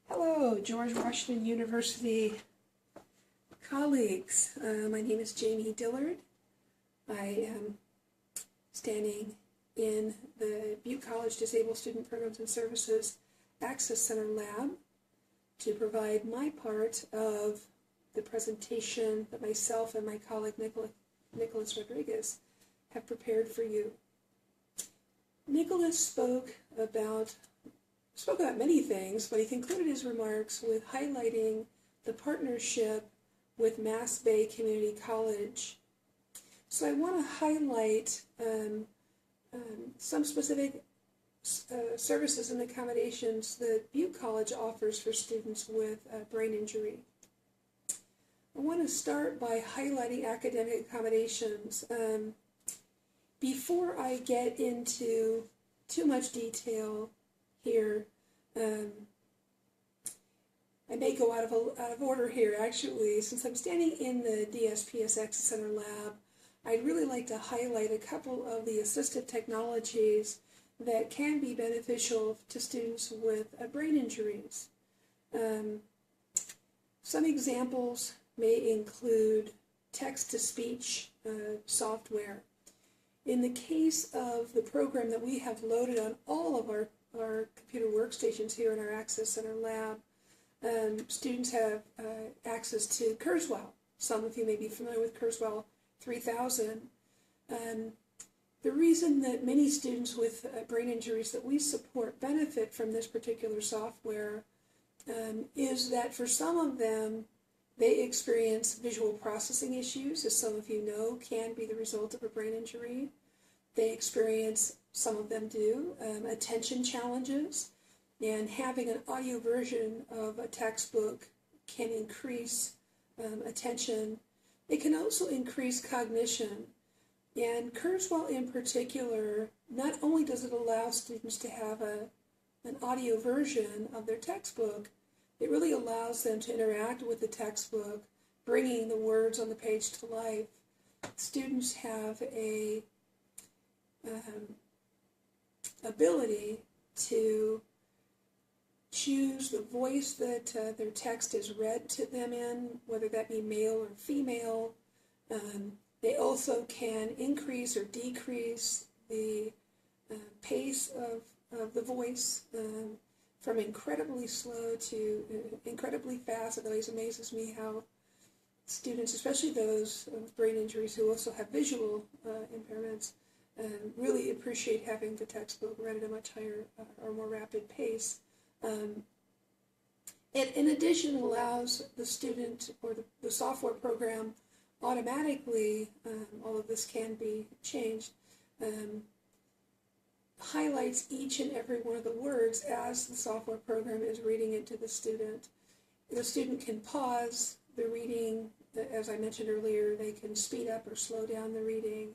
Hello, George Washington University colleagues. My name is Jamie Dillard. I am standing in the Butte College Disabled Student Programs and Services Access Center Lab to provide my part of the presentation that myself and my colleague Nicholas Rodriguez have prepared for you. Nicholas spoke about many things, but he concluded his remarks with highlighting the partnership with Mass Bay Community College. So I want to highlight some specific services and accommodations that Butte College offers for students with brain injury. I want to start by highlighting academic accommodations. Before I get into too much detail here, I may go out of order here actually. Since I'm standing in the DSPS Access Center Lab, I'd really like to highlight a couple of the assistive technologies that can be beneficial to students with brain injuries. Some examples may include text-to-speech software. In the case of the program that we have loaded on all of our computer workstations here in our Access Center Lab, students have access to Kurzweil. Some of you may be familiar with Kurzweil 3000. The reason that many students with brain injuries that we support benefit from this particular software is that for some of them, they experience visual processing issues, as some of you know can be the result of a brain injury. They experience, some of them do, attention challenges, and having an audio version of a textbook can increase attention. It can also increase cognition. And Kurzweil in particular, not only does it allow students to have an audio version of their textbook, it really allows them to interact with the textbook, bringing the words on the page to life. Students have a ability to choose the voice that their text is read to them in, whether that be male or female. They also can increase or decrease the pace of the voice from incredibly slow to incredibly fast. It always amazes me how students, especially those with brain injuries who also have visual impairments, really appreciate having the textbook read at a much higher or more rapid pace. It, in addition, allows the student or the software program automatically, all of this can be changed, highlights each and every one of the words as the software program is reading it to the student. The student can pause the reading. As I mentioned earlier, they can speed up or slow down the reading.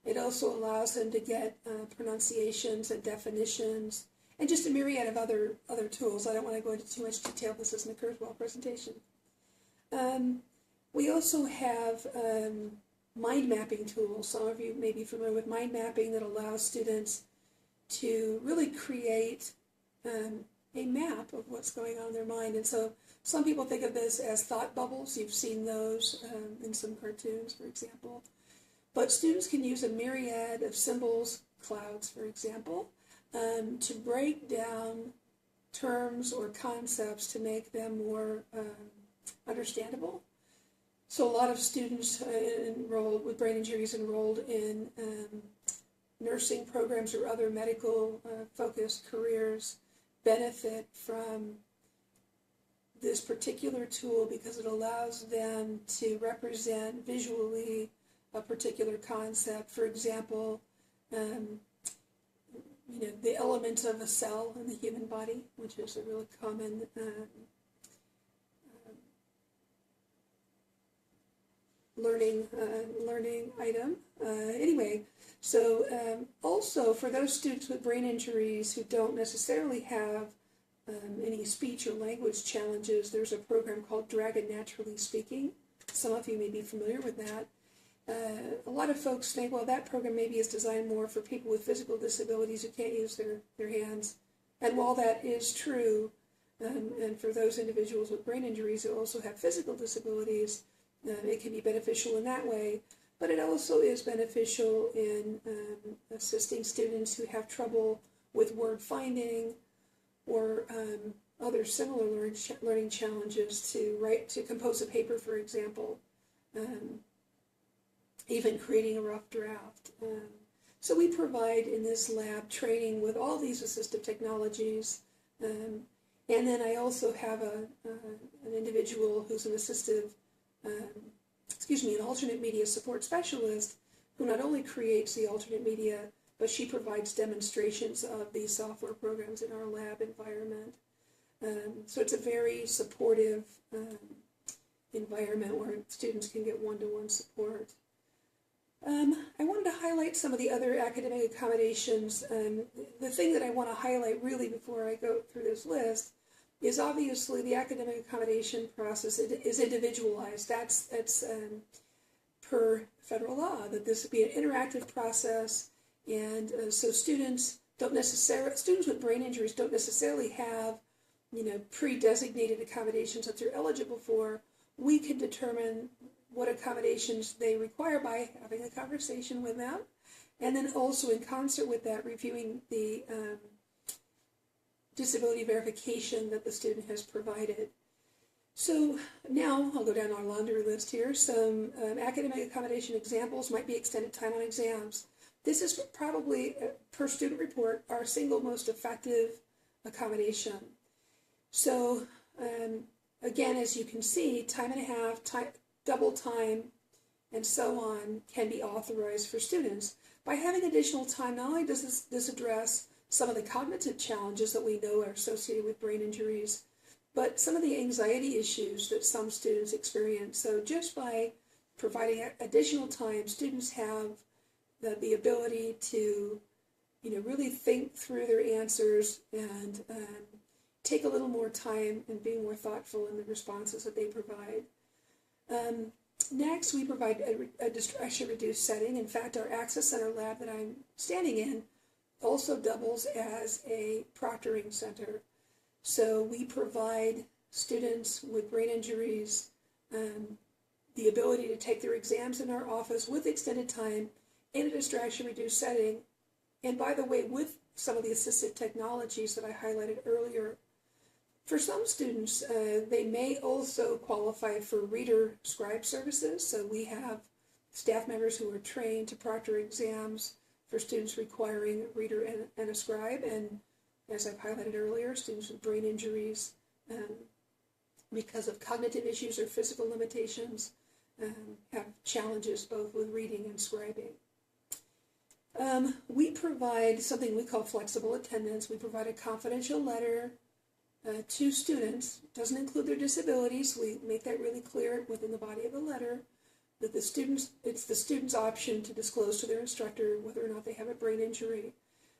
It also allows them to get pronunciations and definitions, and just a myriad of other tools. I don't want to go into too much detail. This isn't a Kurzweil presentation. We also have mind mapping tools. Some of you may be familiar with mind mapping that allows students to really create a map of what's going on in their mind. And so some people think of this as thought bubbles. You've seen those in some cartoons, for example. But students can use a myriad of symbols, clouds, for example, to break down terms or concepts to make them more understandable. So a lot of students enrolled with brain injuries enrolled in nursing programs or other medical focused careers benefit from this particular tool because it allows them to represent visually a particular concept. For example, the elements of a cell in the human body, which is a really common learning item. Anyway, so also for those students with brain injuries who don't necessarily have any speech or language challenges, there's a program called Dragon Naturally Speaking. Some of you may be familiar with that. A lot of folks think, well, that program maybe is designed more for people with physical disabilities who can't use their hands. And while that is true, And for those individuals with brain injuries who also have physical disabilities, it can be beneficial in that way. But it also is beneficial in assisting students who have trouble with word finding or other similar learning challenges to compose a paper, for example, even creating a rough draft. So we provide in this lab training with all these assistive technologies. And then I also have an individual who's an an alternate media support specialist who not only creates the alternate media, but she provides demonstrations of these software programs in our lab environment. So it's a very supportive environment where students can get one-to-one support. I wanted to highlight some of the other academic accommodations. The thing that I want to highlight really before I go through this list is obviously the academic accommodation process is individualized. That's per federal law, that this would be an interactive process, and so students with brain injuries don't necessarily have, pre-designated accommodations that they're eligible for. We can determine what accommodations they require by having a conversation with them, and then also in concert with that, reviewing the disability verification that the student has provided. So now I'll go down our laundry list here. Some academic accommodation examples might be extended time on exams. This is probably, per student report, our single most effective accommodation. So again, as you can see, time and a half, double time, and so on can be authorized for students. By having additional time, not only does this address some of the cognitive challenges that we know are associated with brain injuries, but some of the anxiety issues that some students experience. So just by providing additional time, students have the ability to, really think through their answers and take a little more time and be more thoughtful in the responses that they provide. Next, we provide a distraction-reduced setting. In fact, our Access Center lab that I'm standing in also doubles as a proctoring center. So we provide students with brain injuries the ability to take their exams in our office with extended time in a distraction-reduced setting. And by the way, with some of the assistive technologies that I highlighted earlier, for some students, they may also qualify for reader scribe services. So we have staff members who are trained to proctor exams for students requiring a reader and a scribe. And as I've highlighted earlier, students with brain injuries, because of cognitive issues or physical limitations, have challenges both with reading and scribing. We provide something we call flexible attendance. We provide a confidential letter to students. It doesn't include their disabilities. We make that really clear within the body of the letter, that it's the student's option to disclose to their instructor whether or not they have a brain injury.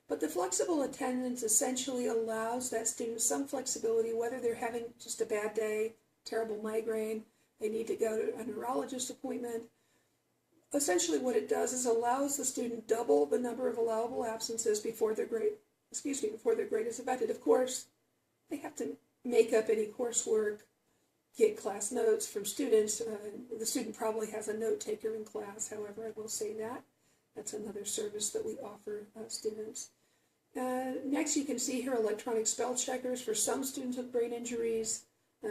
But the flexible attendance essentially allows that student some flexibility, whether they're having just a bad day, terrible migraine, they need to go to a neurologist appointment. Essentially what it does is allows the student double the number of allowable absences before their grade is affected. Of course, they have to make up any coursework, get class notes from students. The student probably has a note taker in class, however, I will say that. That's another service that we offer students. Next, you can see here electronic spell checkers for some students with brain injuries.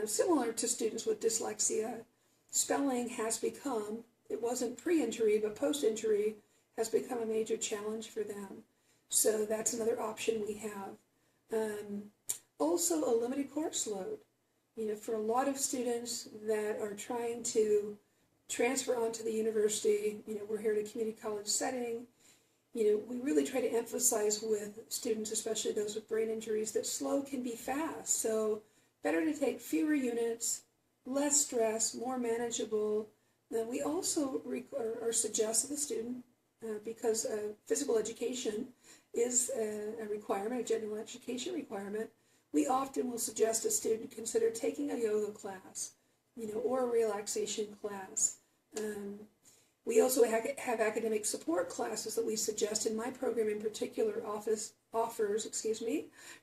Similar to students with dyslexia, spelling has become, it wasn't pre-injury, but post-injury, has become a major challenge for them. So that's another option we have. Also, a limited course load. For a lot of students that are trying to transfer onto the university, we're here at a community college setting, we really try to emphasize with students, especially those with brain injuries, that slow can be fast. So better to take fewer units, less stress, more manageable. We also suggest to the student, because physical education is a requirement, a general education requirement, we often will suggest a student consider taking a yoga class, or a relaxation class. We also have academic support classes that we suggest. In my program in particular, offers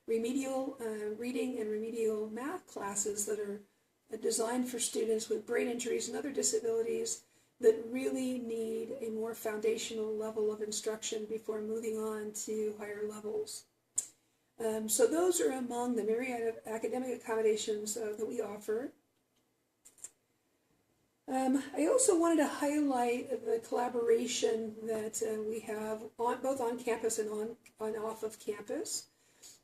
remedial reading and remedial math classes that are designed for students with brain injuries and other disabilities that really need a more foundational level of instruction before moving on to higher levels. So those are among the myriad of academic accommodations that we offer. I also wanted to highlight the collaboration that we have both on campus and on off of campus.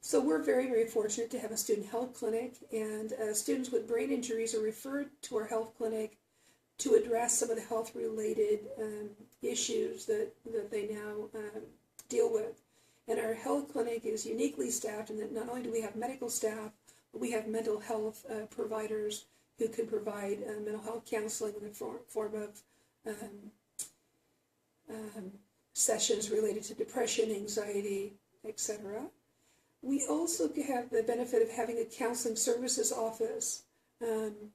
So we're very, very fortunate to have a student health clinic, and students with brain injuries are referred to our health clinic to address some of the health-related issues that they now deal with. And our health clinic is uniquely staffed in that not only do we have medical staff, but we have mental health providers who can provide mental health counseling in the form of sessions related to depression, anxiety, etc. We also have the benefit of having a counseling services office, and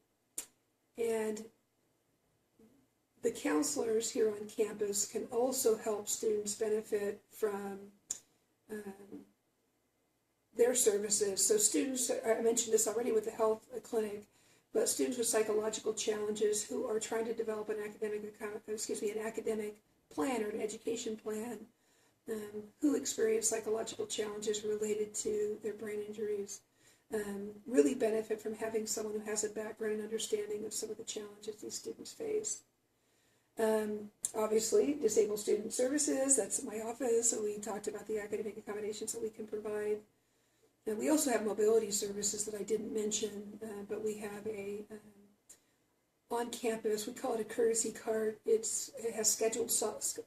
the counselors here on campus can also help students benefit from their services. So students, I mentioned this already with the health clinic, but students with psychological challenges who are trying to develop an academic plan or an education plan, who experience psychological challenges related to their brain injuries, really benefit from having someone who has a background and understanding of some of the challenges these students face. Obviously, Disabled Student Services, that's my office, so we talked about the academic accommodations that we can provide. And we also have mobility services that I didn't mention, but we have on campus, we call it a courtesy cart. It has scheduled stops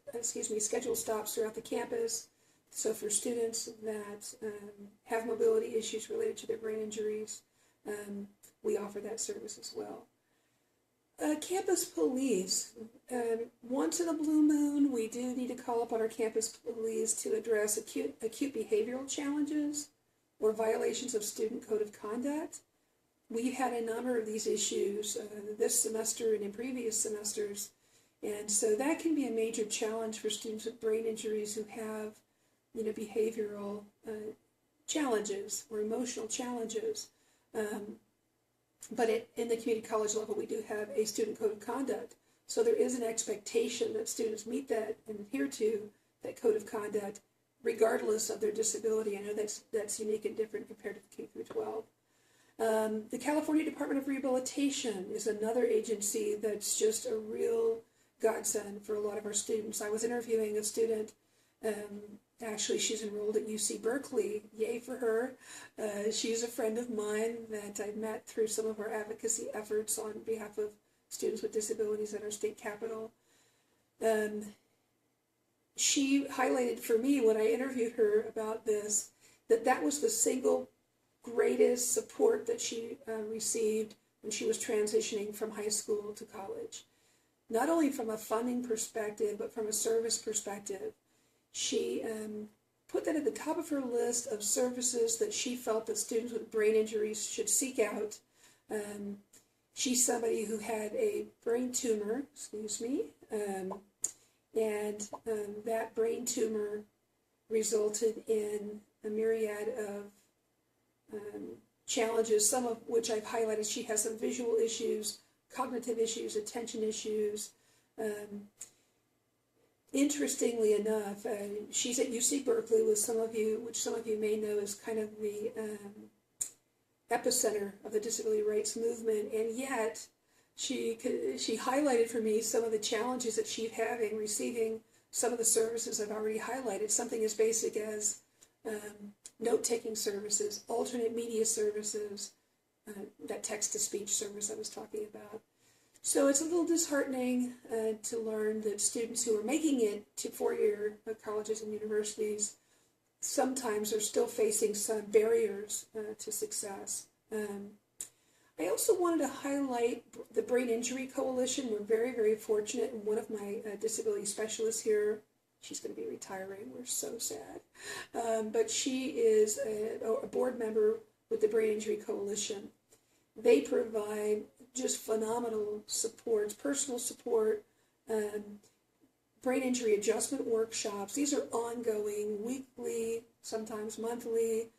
throughout the campus. So for students that have mobility issues related to their brain injuries, we offer that service as well. Campus police. Once in a blue moon, we do need to call upon our campus police to address acute behavioral challenges or violations of student code of conduct. We've had a number of these issues this semester and in previous semesters, and so that can be a major challenge for students with brain injuries who have, behavioral challenges or emotional challenges. But in the community college level, we do have a student code of conduct. So there is an expectation that students meet that and adhere to that code of conduct, regardless of their disability. I know that's unique and different compared to the K through 12. The California Department of Rehabilitation is another agency that's just a real godsend for a lot of our students. I was interviewing a student. Actually, she's enrolled at UC Berkeley. Yay for her. She's a friend of mine that I met through some of our advocacy efforts on behalf of students with disabilities at our state capitol. She highlighted for me when I interviewed her about this, that was the single greatest support that she received when she was transitioning from high school to college. Not only from a funding perspective, but from a service perspective. She put that at the top of her list of services that she felt that students with brain injuries should seek out. She's somebody who had a brain tumor, and that brain tumor resulted in a myriad of challenges, some of which I've highlighted. She has some visual issues, cognitive issues, attention issues. Interestingly enough, she's at UC Berkeley, which some of you may know is kind of the epicenter of the disability rights movement, and yet she highlighted for me some of the challenges that she's having receiving some of the services I've already highlighted, something as basic as note-taking services, alternate media services, that text-to-speech service I was talking about. So it's a little disheartening to learn that students who are making it to four-year colleges and universities sometimes are still facing some barriers to success. I also wanted to highlight the Brain Injury Coalition. We're very, very fortunate, and one of my disability specialists here, she's going to be retiring. We're so sad. But she is a board member with the Brain Injury Coalition. They provide just phenomenal support, personal support. brain injury adjustment workshops. These are ongoing, weekly, sometimes monthly.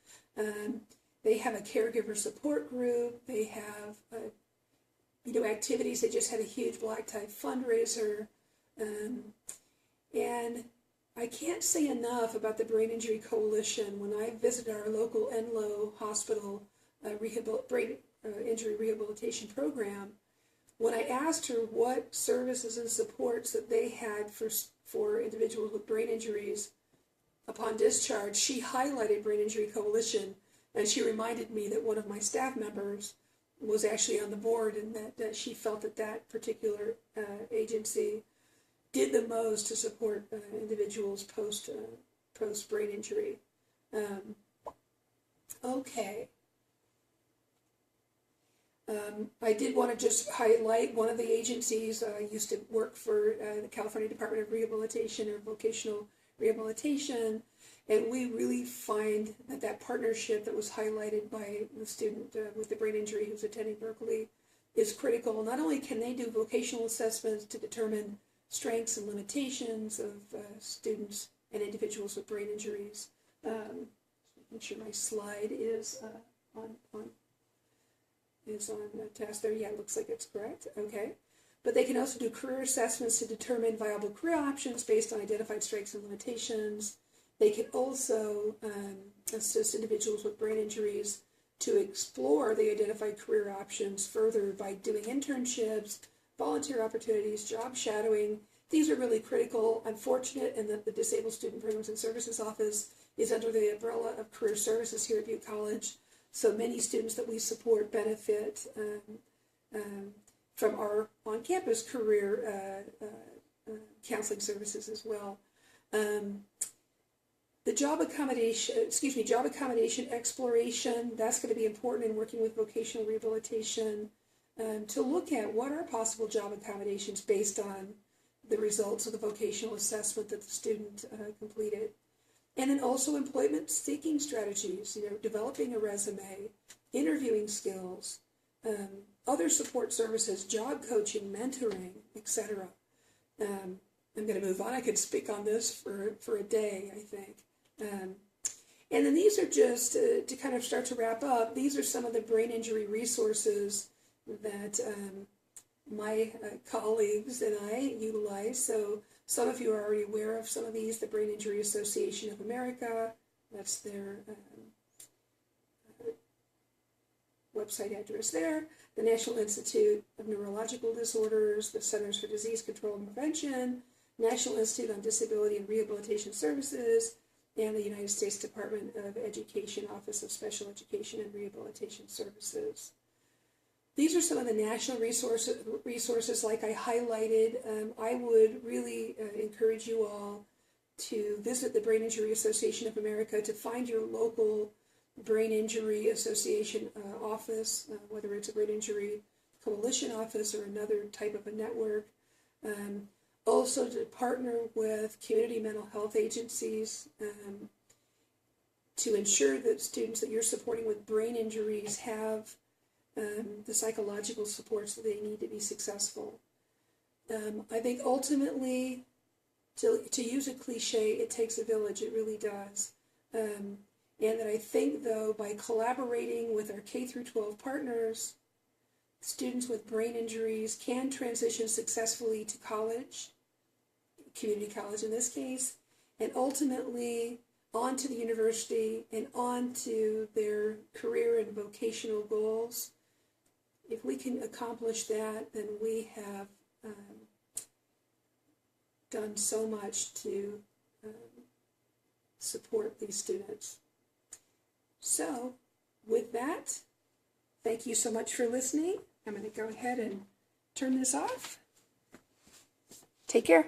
They have a caregiver support group. They have activities. They just had a huge black tie fundraiser. And I can't say enough about the Brain Injury Coalition. When I visited our local Enloe Hospital brain injury rehabilitation program, when I asked her what services and supports that they had for individuals with brain injuries upon discharge, she highlighted Brain Injury Coalition, and she reminded me that one of my staff members was actually on the board, and that she felt that particular agency did the most to support individuals post brain injury. Okay. I did want to just highlight one of the agencies. I used to work for the California Department of Rehabilitation or Vocational Rehabilitation, and we really find that partnership that was highlighted by the student with the brain injury who's attending Berkeley is critical. Not only can they do vocational assessments to determine strengths and limitations of students and individuals with brain injuries. Make sure my slide is on task there. Yeah, it looks like it's correct. Okay. But they can also do career assessments to determine viable career options based on identified strengths and limitations. They can also assist individuals with brain injuries to explore the identified career options further by doing internships, volunteer opportunities, job shadowing. These are really critical. I'm fortunate in that the Disabled Student Programs and Services Office is under the umbrella of Career Services here at Butte College. So many students that we support benefit from our on-campus career counseling services as well. The job accommodation exploration, that's going to be important in working with vocational rehabilitation. To look at what are possible job accommodations based on the results of the vocational assessment that the student completed. And then also employment seeking strategies, developing a resume, interviewing skills, other support services, job coaching, mentoring, etc. I'm going to move on. I could speak on this for a day, I think. And then these are just, to kind of start to wrap up, these are some of the brain injury resources that my colleagues and I utilize. So some of you are already aware of some of these. The Brain Injury Association of America, that's their website address there. The National Institute of Neurological Disorders, the Centers for Disease Control and Prevention, National Institute on Disability and Rehabilitation Services, and the United States Department of Education Office of Special Education and Rehabilitation Services. These are some of the national resources like I highlighted. I would really encourage you all to visit the Brain Injury Association of America to find your local Brain Injury Association office, whether it's a Brain Injury Coalition office or another type of a network. Also to partner with community mental health agencies to ensure that students that you're supporting with brain injuries have the psychological supports that they need to be successful. I think ultimately, to use a cliche, it takes a village, it really does. And that I think, though, by collaborating with our K through 12 partners, students with brain injuries can transition successfully to college, community college in this case, and ultimately on to the university and on to their career and vocational goals. If we can accomplish that, then we have done so much to support these students. So, with that, thank you so much for listening. I'm going to go ahead and turn this off. Take care.